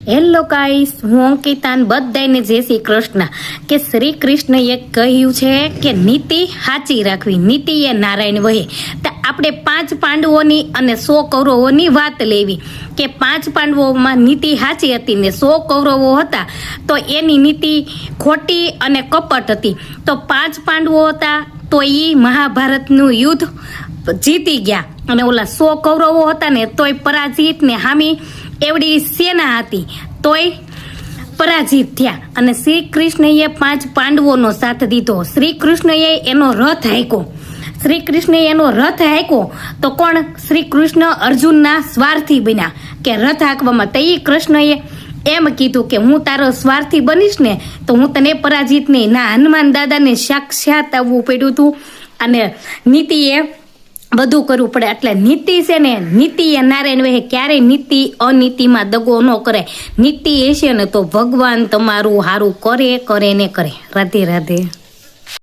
Hello guys, હું અંકિતાન બધાને જય શ્રી કૃષ્ણ. કે શ્રી કૃષ્ણએ કહ્યું છે કે નીતિ સાચી રાખવી, નીતિ એ નારાયણ વહે. તો આપણે 5 પાંડવોની અને 100 કૌરવોની વાત લેવી કે 5 પાંડવોમાં નીતિ સાચી હતી ને 100 કૌરવો હતા તો એની નીતિ ખોટી અને કપટ હતી. તો 5 પાંડવો હતા તો એ મહાભારતનું યુદ્ધ જીતી ગયા અને ઓલા 100 કૌરવો હતા ને તોય પરાજિત ને હામી એવડી સેના હતી તોય પરાજિત થયા. અને શ્રી કૃષ્ણએ 5 પાંડવોનો સાથ દીધો. શ્રી કૃષ્ણએ એનો રથ હાંક્યો. શ્રી કૃષ્ણએ એનો રથ હાંક્યો તો કોણ? શ્રી કૃષ્ણ અર્જુનના સ્વાર્થી બન્યા કે રથ હાંકવામાં. તો એ કૃષ્ણએ એમ કીધું કે હું તારો સ્વાર્થી બનીશ ને તો હું તને પરાજિત નહીં. ના, હનુમાન દાદાને સાક્ષાત આવવું પડ્યું હતું અને નીતિએ બધું કરવું પડે. એટલે નીતિ છે ને, નીતિ એ નારાયણ વહે. ક્યારેય નીતિ અનીતિમાં દગો ન કરે. નીતિ એ છે ને તો ભગવાન તમારું સારું કરે ને કરે. રાધે રાધે.